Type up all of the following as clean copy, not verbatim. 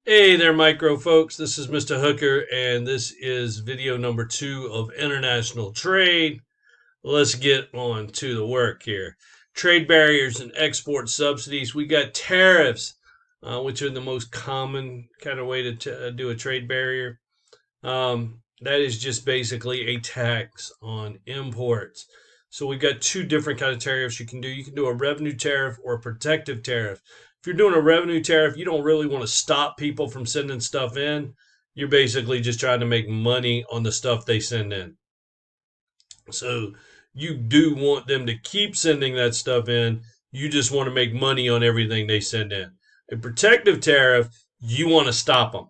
Hey there, micro folks. This is Mr. Hooker, and this is video number 2 of international trade. Let's get on to the work here. Trade barriers and export subsidies. We got tariffs, which are the most common kind of way to do a trade barrier. That is just basically a tax on imports. So we've got two different kind of tariffs you can do. You can do a revenue tariff or a protective tariff. If you're doing a revenue tariff, you don't really want to stop people from sending stuff in. You're basically just trying to make money on the stuff they send in. So you do want them to keep sending that stuff in. You just want to make money on everything they send in. A protective tariff, you want to stop them.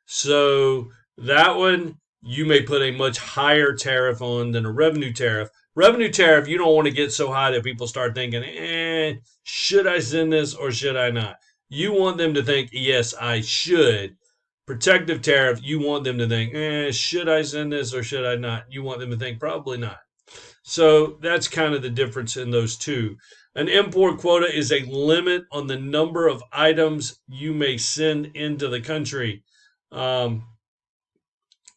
So that one you may put a much higher tariff on than a revenue tariff. Revenue tariff, you don't want to get so high that people start thinking, should I send this or should I not? You want them to think, yes, I should. Protective tariff, you want them to think, should I send this or should I not? You want them to think, probably not. So that's kind of the difference in those two. An import quota is a limit on the number of items you may send into the country. Um,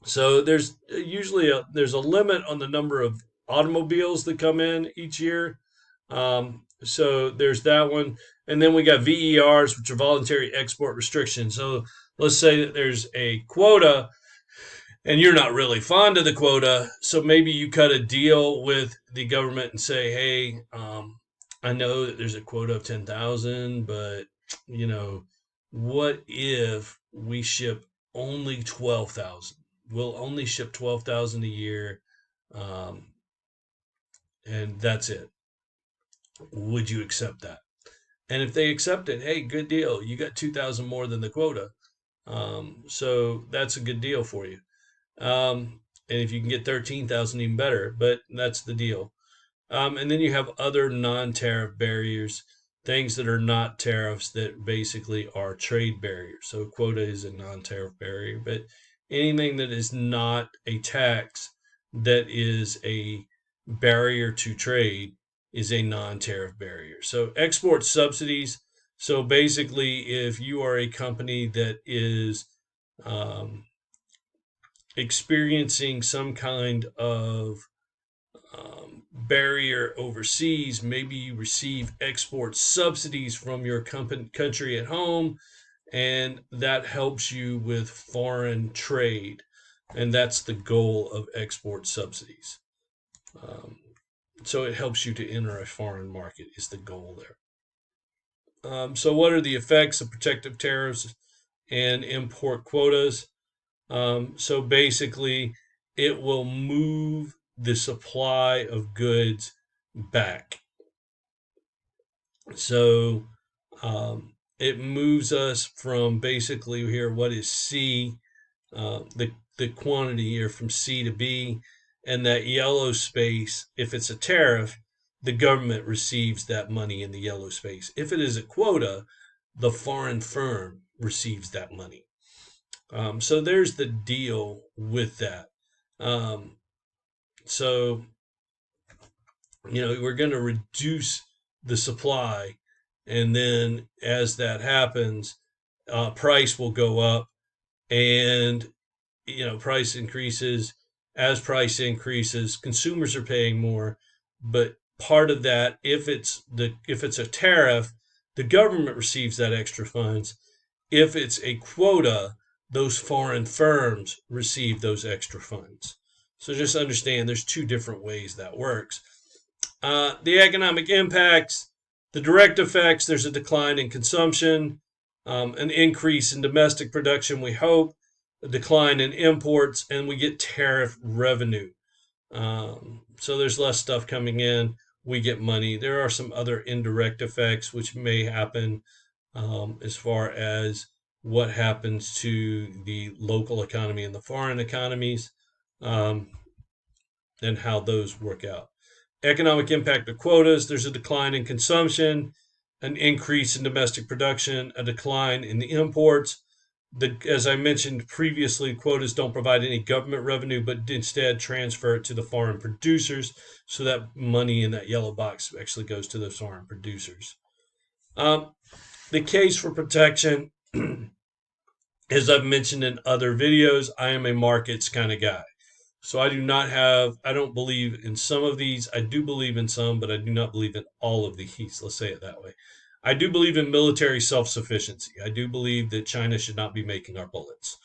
so there's a limit on the number of automobiles that come in each year. So there's that one, and then we got VERs, which are voluntary export restrictions. So let's say that there's a quota, and you're not really fond of the quota, so maybe you cut a deal with the government and say, hey, I know that there's a quota of 10,000, but you know, what if we ship only 12,000? We'll only ship 12,000 a year, um, and that's it. Would you accept that? And if they accept it, hey, good deal. You got 2,000 more than the quota. So that's a good deal for you. And if you can get 13,000, even better, but that's the deal. And then you have other non-tariff barriers, things that are not tariffs that basically are trade barriers. So quota is a non-tariff barrier, but anything that is not a tax that is a barrier to trade is a non-tariff barrier. So export subsidies. So basically, if you are a company that is um, experiencing some kind of barrier overseas, maybe you receive export subsidies from your country at home, and that helps you with foreign trade. And that's the goal of export subsidies. Um, so it helps you to enter a foreign market, is the goal there. So, what are the effects of protective tariffs and import quotas? So basically, it will move the supply of goods back. So it moves us from basically here, what is C, the quantity here from C to B, and that yellow space, if it's a tariff, the government receives that money in the yellow space. If it is a quota, the foreign firm receives that money. So there's the deal with that. Um, so, we're going to reduce the supply. And then as that happens, price will go up. And, price increases. As price increases, consumers are paying more. But part of that, if it's a tariff, the government receives that extra funds. If it's a quota, those foreign firms receive those extra funds. So just understand there's two different ways that works. The economic impacts, the direct effects, there's a decline in consumption, an increase in domestic production, we hope, a decline in imports, and we get tariff revenue. So there's less stuff coming in, we get money. There are some other indirect effects which may happen as far as what happens to the local economy and the foreign economies, um, and how those work out. Economic impact of quotas, there's a decline in consumption, an increase in domestic production, a decline in the imports. As I mentioned previously, quotas don't provide any government revenue, but instead transfer it to the foreign producers. So that money in that yellow box actually goes to those foreign producers. The case for protection As I've mentioned in other videos, I am a markets kind of guy. So I don't believe in some of these. I do believe in some, but I do not believe in all of these. Let's say it that way. I do believe in military self sufficiency. I do believe that China should not be making our bullets.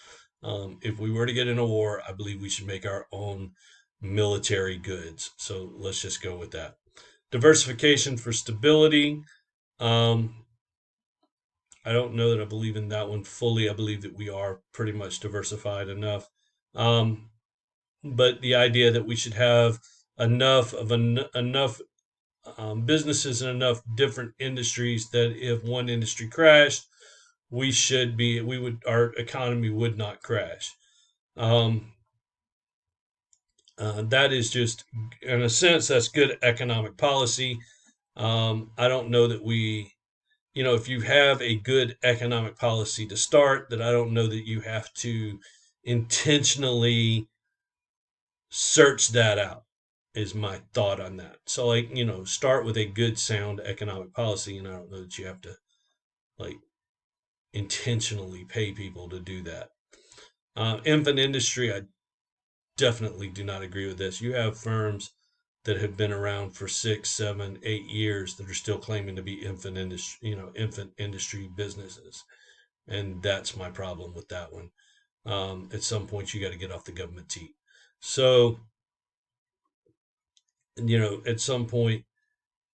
If we were to get in a war, I believe we should make our own military goods. So let's just go with that. Diversification for stability. Um, I don't know that I believe in that one fully. I believe that we are pretty much diversified enough. Um, but the idea that we should have enough businesses and enough different industries that if one industry crashed, we would our economy would not crash. Um, that is just, in a sense, that's good economic policy. I don't know that we, if you have a good economic policy to start, that I don't know that you have to intentionally search that out, is my thought on that. So, like, start with a good, sound economic policy, and I don't know that you have to, like, intentionally pay people to do that. Infant industry, I definitely do not agree with this. You have firms that have been around for 6, 7, 8 years that are still claiming to be infant industry businesses, and that's my problem with that one. At some point, you got to get off the government teat. So, at some point,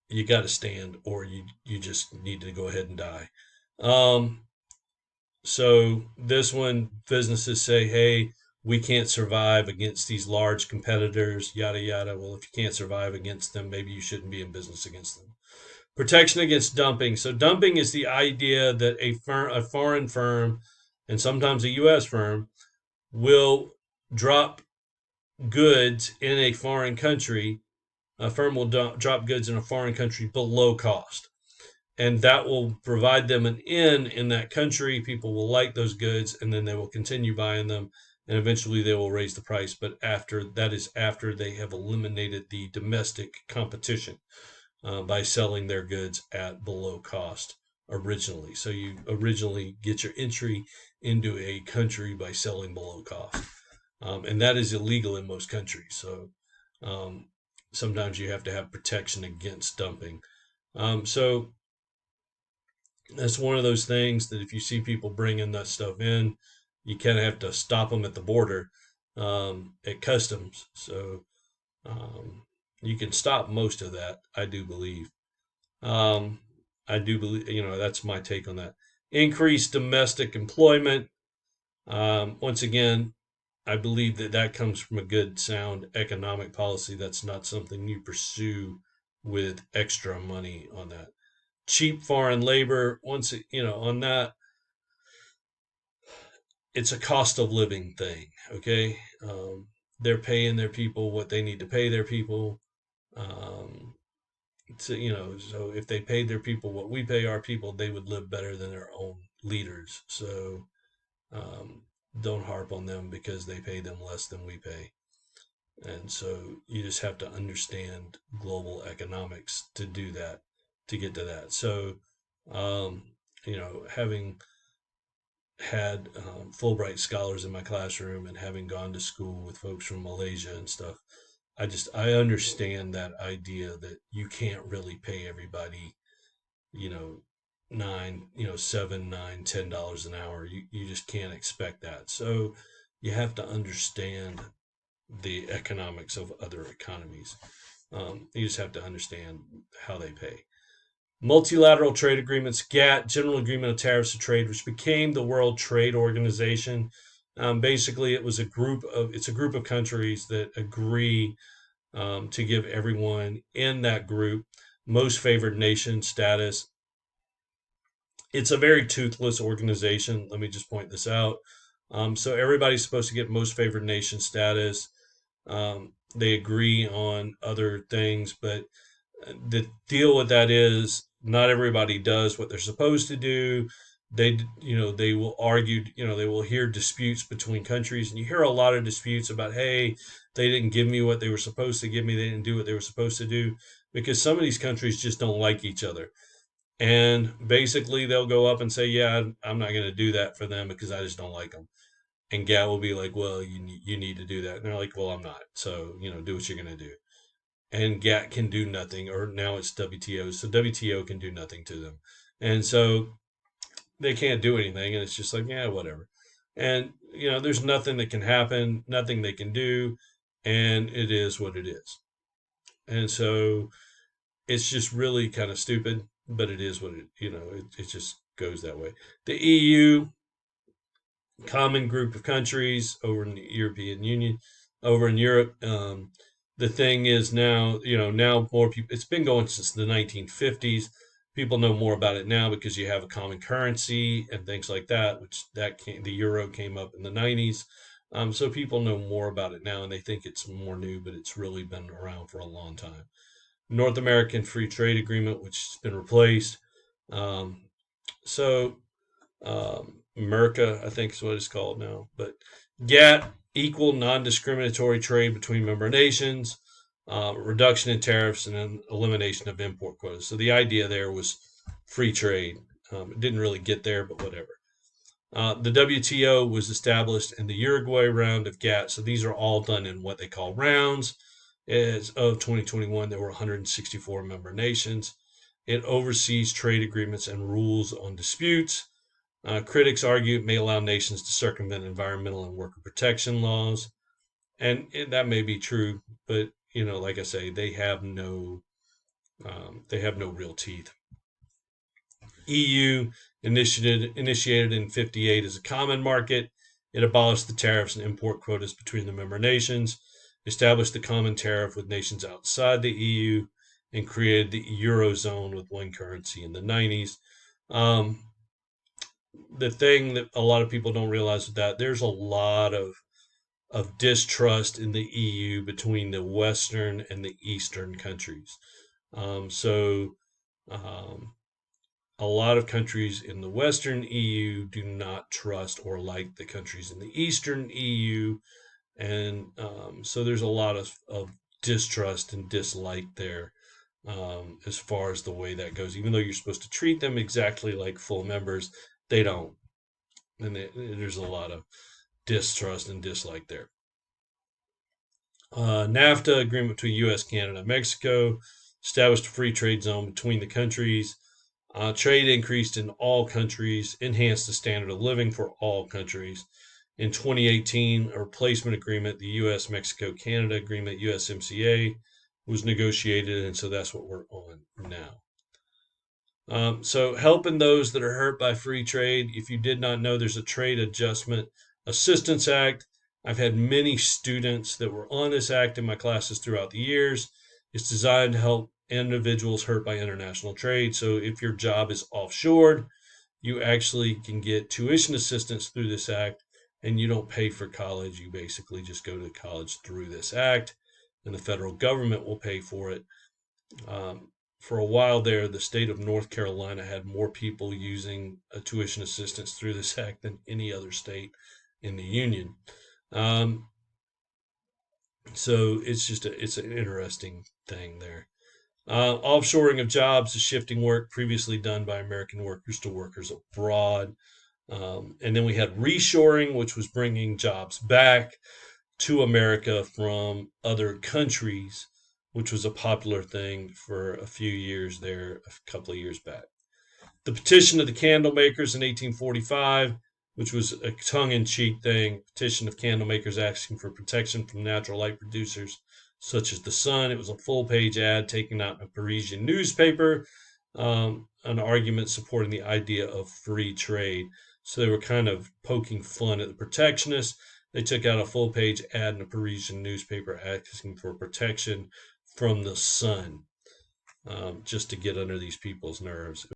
you got to stand, or you just need to go ahead and die. Um, so this one, businesses say, "Hey, we can't survive against these large competitors." Yada yada. Well, if you can't survive against them, maybe you shouldn't be in business against them. Protection against dumping. So dumping is the idea that a foreign firm, and sometimes a U.S. firm, will drop goods in a foreign country. A firm will drop goods in a foreign country below cost, and that will provide them an in that country. People will like those goods, and then they will continue buying them, and eventually they will raise the price. But after they have eliminated the domestic competition by selling their goods at below cost originally. So you originally get your entry into a country by selling below cost, and that is illegal in most countries. So um, sometimes you have to have protection against dumping. So that's one of those things that if you see people bringing that stuff in, you kind of have to stop them at the border, at customs. So um, you can stop most of that, I do believe. Um, I do believe, that's my take on that. Increased domestic employment. Once again, I believe that that comes from a good, sound economic policy. That's not something you pursue with extra money on that. Cheap foreign labor, on that, it's a cost of living thing. Okay. They're paying their people what they need to pay their people. Um, so if they paid their people what we pay our people, they would live better than their own leaders. So um, don't harp on them because they pay them less than we pay. And so you just have to understand global economics to do that, to get to that. So, um, having had Fulbright scholars in my classroom and having gone to school with folks from Malaysia and stuff, I understand that idea that you can't really pay everybody, you know, $7, $9, $10 an hour. You just can't expect that. So you have to understand the economics of other economies. You just have to understand how they pay. Multilateral trade agreements, GATT, General Agreement of Tariffs of Trade, which became the World Trade Organization. Basically, it's a group of countries that agree to give everyone in that group most favored nation status. It's a very toothless organization. Let me just point this out. So everybody's supposed to get most favored nation status. They agree on other things, but the deal with that is not everybody does what they're supposed to do. They will argue, they will hear disputes between countries, and you hear a lot of disputes about, hey, they didn't give me what they were supposed to give me, they didn't do what they were supposed to do, because some of these countries just don't like each other. And basically, they'll go up and say, "Yeah, I'm not going to do that for them because I just don't like them." And GATT will be like, "Well, you need to do that." And they're like, "Well, I'm not. So do what you're going to do." And GATT can do nothing, or now it's WTO, so WTO can do nothing to them, and so they can't do anything, and it's just like, yeah, whatever. And there's nothing that can happen, nothing they can do, and it is what it is. And so it's just really kind of stupid, but it is what it just goes that way. The EU, common group of countries over in the European Union, over in Europe. The thing is now, now more people. It's been going since the 1950s. People know more about it now because you have a common currency and things like that. The euro came up in the 90s. So people know more about it now, and they think it's more new, but it's really been around for a long time. North American Free Trade Agreement, which has been replaced. Um, so America, I think is what it's called now. But GATT, equal non-discriminatory trade between member nations, reduction in tariffs, and then elimination of import quotas. So the idea there was free trade. It didn't really get there, but whatever. The WTO was established in the Uruguay round of GATT. So these are all done in what they call rounds. As of 2021, there were 164 member nations. It oversees trade agreements and rules on disputes. Critics argue it may allow nations to circumvent environmental and worker protection laws, and that may be true, but like I say, they have no real teeth. EU initiated in '58 as a common market. It abolished the tariffs and import quotas between the member nations, established the common tariff with nations outside the EU, and created the Eurozone with one currency in the 90s. The thing that a lot of people don't realize is that there's a lot of distrust in the EU between the Western and the Eastern countries. So um, a lot of countries in the Western EU do not trust or like the countries in the Eastern EU. And so there's a lot of distrust and dislike there as far as the way that goes. Even though you're supposed to treat them exactly like full members, they don't. And there's a lot of distrust and dislike there. NAFTA agreement between U.S., Canada, and Mexico established a free trade zone between the countries. Trade increased in all countries, enhanced the standard of living for all countries. In 2018, a replacement agreement, the U.S., Mexico, Canada agreement, USMCA, was negotiated, and so that's what we're on now. So helping those that are hurt by free trade. If you did not know, there's a Trade Adjustment Assistance Act. I've had many students that were on this act in my classes throughout the years. It's designed to help individuals hurt by international trade. So if your job is offshored, you actually can get tuition assistance through this act, and you don't pay for college. You basically just go to college through this act, and the federal government will pay for it. For a while there, the state of North Carolina had more people using a tuition assistance through this act than any other state in the union. Um, so it's an interesting thing there. Offshoring of jobs is shifting work previously done by American workers to workers abroad. And then we had reshoring, which was bringing jobs back to America from other countries, which was a popular thing for a few years there, a couple of years back. The petition of the candle makers in 1845, which was a tongue-in-cheek thing, petition of candle makers asking for protection from natural light producers such as the sun. It was a full-page ad taken out in a Parisian newspaper, an argument supporting the idea of free trade. So they were kind of poking fun at the protectionists. They took out a full-page ad in a Parisian newspaper asking for protection from the sun, just to get under these people's nerves.